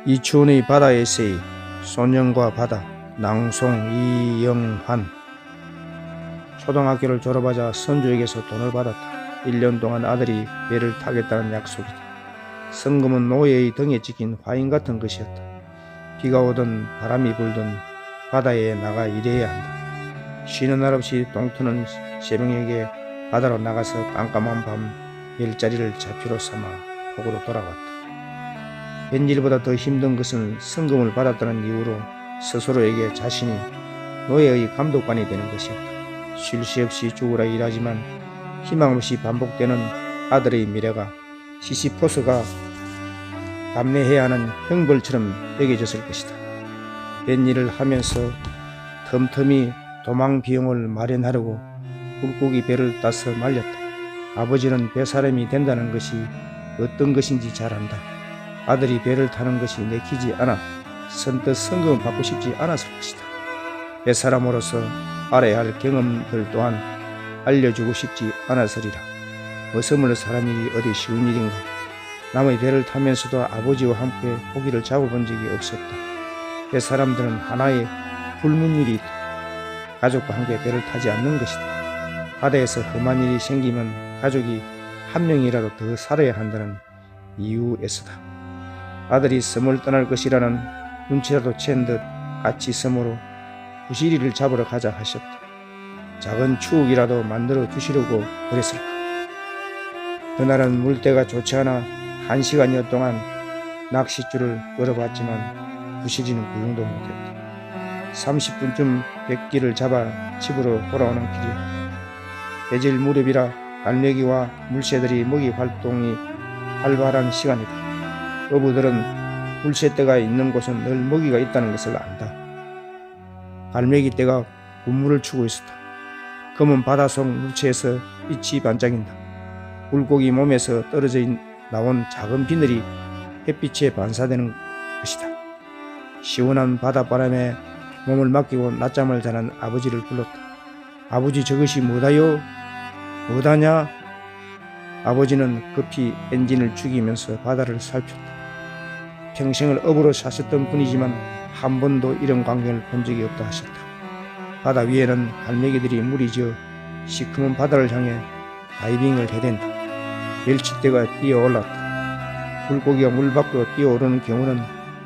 이춘의 바다 에세이 소년과 바다 낭송 이영환. 초등학교를 졸업하자 선조에게서 돈을 받았다. 1년 동안 아들이 배를 타겠다는 약속이다. 성금은 노예의 등에 찍힌 화인 같은 것이었다. 비가 오든 바람이 불든 바다에 나가 일해야 한다. 쉬는 날 없이 동트는 새벽녘에 바다로 나가서 깜깜한 밤 일자리를 자취로 삼아 폭으로 돌아왔다. 뱃일보다 더 힘든 것은 성금을 받았다는 이유로 스스로에게 자신이 노예의 감독관이 되는 것이었다. 쉴 새 없이 죽으라 일하지만 희망 없이 반복되는 아들의 미래가 시시포스가 감내해야 하는 형벌처럼 여겨졌을 것이다. 뱃일을 하면서 틈틈이 도망 비용을 마련하려고 물고기 배를 따서 말렸다. 아버지는 배사람이 된다는 것이 어떤 것인지 잘 안다. 아들이 배를 타는 것이 내키지 않아 선뜻 성금을 받고 싶지 않았을 것이다. 배사람으로서 알아야 할 경험들 또한 알려주고 싶지 않았으리라. 머슴을 사는 일이 어디 쉬운 일인가. 남의 배를 타면서도 아버지와 함께 고기를 잡아본 적이 없었다. 배사람들은 하나의 불문율이 있다. 가족과 함께 배를 타지 않는 것이다. 바다에서 험한 일이 생기면 가족이 한 명이라도 더 살아야 한다는 이유에서다. 아들이 섬을 떠날 것이라는 눈치라도 챈 듯 같이 섬으로 부시리를 잡으러 가자 하셨다. 작은 추억이라도 만들어 주시려고 그랬을까. 그날은 물때가 좋지 않아 1시간여 동안 낚싯줄을 끌어봤지만 부시리는 구경도 못했다. 30분쯤 백기를 잡아 집으로 돌아오는 길이었다. 해질 무렵이라 갈매기와 물새들이 먹이 활동이 활발한 시간이다. 어부들은 물새떼가 있는 곳은 늘 먹이가 있다는 것을 안다. 갈매기 떼가 군무를 추고 있었다. 검은 바닷속 물체에서 빛이 반짝인다. 물고기 몸에서 떨어져 나온 작은 비늘이 햇빛에 반사되는 것이다. 시원한 바닷바람에 몸을 맡기고 낮잠을 자는 아버지를 불렀다. 아버지, 저것이 뭐다요? 뭐다냐? 아버지는 급히 엔진을 죽이면서 바다를 살폈다. 평생을 어부로 사셨던 분이지만 한 번도 이런 광경을 본 적이 없다 하셨다. 바다 위에는 갈매기들이 무리 지어 시커먼 바다를 향해 다이빙을 해댄다. 멸치떼가 뛰어올랐다. 물고기가 물 밖으로 뛰어오르는 경우는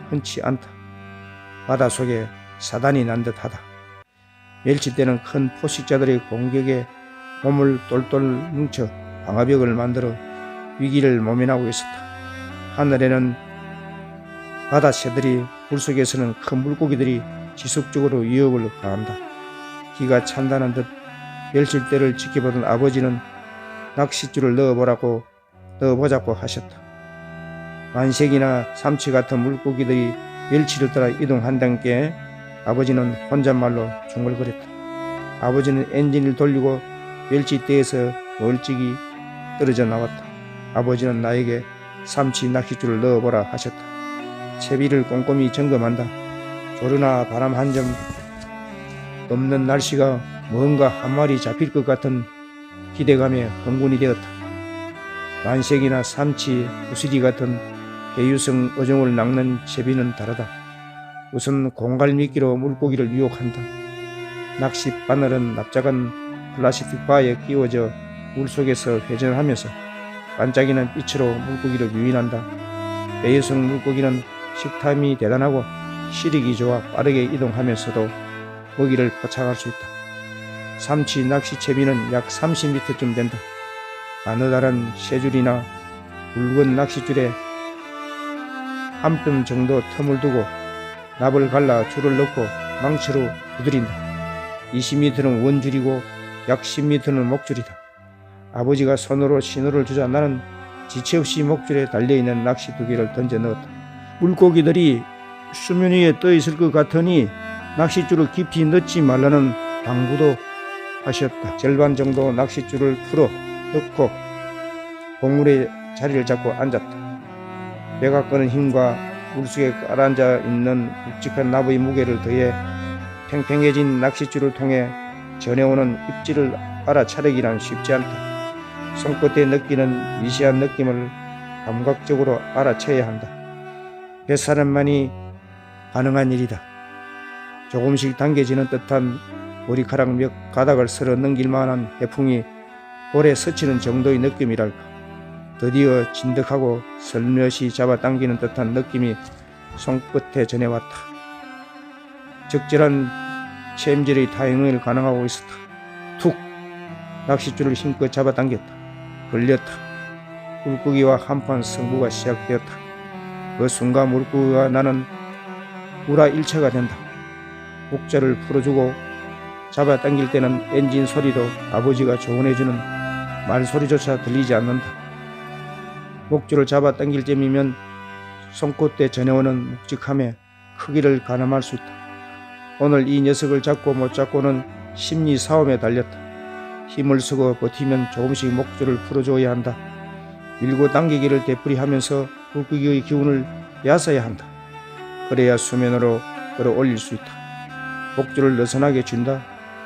흔치 않다. 바다 속에 사단이 난 듯하다. 멸치떼는 큰 포식자들의 공격에 몸을 똘똘 뭉쳐 방화벽을 만들어 위기를 모면하고 있었다. 하늘에는 바다새들이, 물속에서는 큰 물고기들이 지속적으로 위협을 가한다. 기가 찬다는 듯 멸치떼를 지켜보던 아버지는 낚싯줄을 넣어보자고 하셨다. 만색이나 삼치 같은 물고기들이 멸치를 따라 이동한다는 게 아버지는 혼잣말로 중얼거렸다. 아버지는 엔진을 돌리고 멸치떼에서 멀찍이 떨어져 나왔다. 아버지는 나에게 삼치 낚싯줄을 넣어보라 하셨다. 채비를 꼼꼼히 점검한다. 조르나 바람 한 점 없는 날씨가 뭔가 한 마리 잡힐 것 같은 기대감에 흥분이 되었다. 만색이나 삼치, 부시리 같은 해유성 어종을 낚는 채비는 다르다. 우선 공갈미끼로 물고기를 유혹한다. 낚시 바늘은 납작한 플라스틱 바에 끼워져 물속에서 회전하면서 반짝이는 빛으로 물고기를 유인한다. 해유성 물고기는 식탐이 대단하고 시력이 좋아 빠르게 이동하면서도 먹이를 포착할 수 있다. 삼치 낚시 채비는 약 30m쯤 된다. 가느다란 쇠줄이나 굵은 낚싯줄에 한 뼘 정도 틈을 두고 납을 갈라 줄을 넣고 망치로 두드린다. 20m는 원줄이고 약 10m는 목줄이다. 아버지가 손으로 신호를 주자 나는 지체 없이 목줄에 달려있는 낚시 2개를 던져 넣었다. 물고기들이 수면 위에 떠 있을 것 같으니 낚싯줄을 깊이 넣지 말라는 당부도 하셨다. 절반 정도 낚싯줄을 풀어 넣고 봉우리에 자리를 잡고 앉았다. 배가 끄는 힘과 물속에 깔아앉아 있는 묵직한 나무의 무게를 더해 팽팽해진 낚싯줄을 통해 전해오는 입질을 알아차리기란 쉽지 않다. 손끝에 느끼는 미세한 느낌을 감각적으로 알아채야 한다. 뱃사람만이 가능한 일이다. 조금씩 당겨지는 듯한 머리카락 몇 가닥을 쓸어 넘길 만한 해풍이 볼에 스치는 정도의 느낌이랄까. 드디어 진득하고 슬며시 잡아당기는 듯한 느낌이 손끝에 전해왔다. 적절한 체임질의 타이밍을 가능하고 있었다. 툭! 낚싯줄을 힘껏 잡아당겼다. 걸렸다. 물고기와 한판 승부가 시작되었다. 그 순간 물고기와 나는 우라일체가 된다. 목자를 풀어주고 잡아당길 때는 엔진 소리도 아버지가 조언해주는 말소리조차 들리지 않는다. 목줄을 잡아당길 때이면 손끝에 전해오는 묵직함에 크기를 가늠할 수 있다. 오늘 이 녀석을 잡고 못 잡고는 심리 싸움에 달렸다. 힘을 쓰고 버티면 조금씩 목줄을 풀어줘야 한다. 밀고 당기기를 되풀이하면서 물고기의 기운을 얕아야 한다. 그래야 수면으로 끌어올릴 수 있다. 목줄을 느슨하게 준다.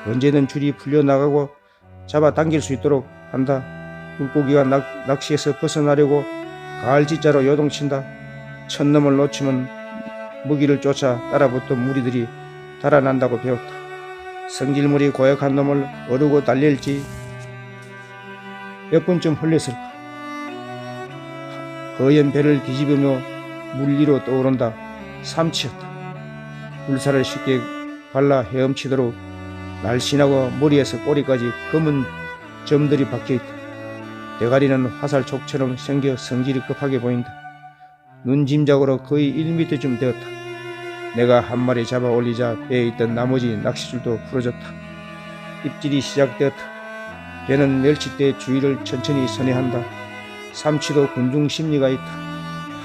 언제든 줄이 풀려나가고 잡아당길 수 있도록 한다. 물고기가 낚시에서 벗어나려고 가을지자로 요동친다. 첫놈을 놓치면 먹이를 쫓아 따라붙던 무리들이 달아난다고 배웠다. 성질물이 고약한 놈을 어르고 달릴지 몇 번쯤 흘렸을까. 허연 배를 뒤집으며 물 위로 떠오른다. 삼치였다. 물살을 쉽게 발라 헤엄치도록 날씬하고 머리에서 꼬리까지 검은 점들이 박혀있다. 대가리는 화살촉처럼 생겨 성질이 급하게 보인다. 눈짐작으로 거의 1m쯤 되었다. 내가 한 마리 잡아 올리자 배에 있던 나머지 낚싯줄도 풀어졌다. 입질이 시작되었다. 배는 멸치대 주위를 천천히 선회한다. 삼치도 군중 심리가 있다.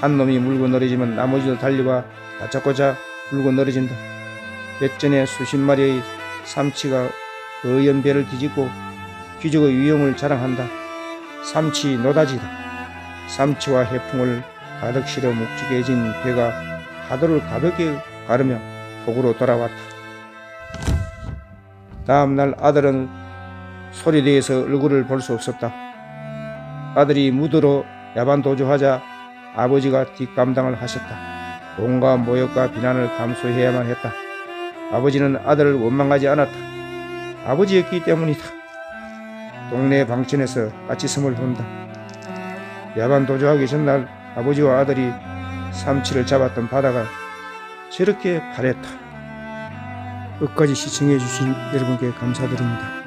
한 놈이 물고 늘어지면 나머지도 달려와 다짜고짜 물고 늘어진다. 몇 전에 수십 마리의 삼치가 허연 배를 뒤집고 귀족의 위용을 자랑한다. 삼치 노다지다. 삼치와 해풍을 가득 실어 묵직해진 배가 파도를 가볍게 가르며 폭으로 돌아왔다. 다음날 아들은 소리대에서 얼굴을 볼 수 없었다. 아들이 무도로 야반 도주하자 아버지가 뒷감당을 하셨다. 온갖 모욕과 비난을 감수해야만 했다. 아버지는 아들을 원망하지 않았다. 아버지였기 때문이다. 동네 방천에서 까치섬을 본다. 야반 도주하기 전날 아버지와 아들이 삼치를 잡았던 바다가 저렇게 파랬다. 끝까지 시청해 주신 여러분께 감사드립니다.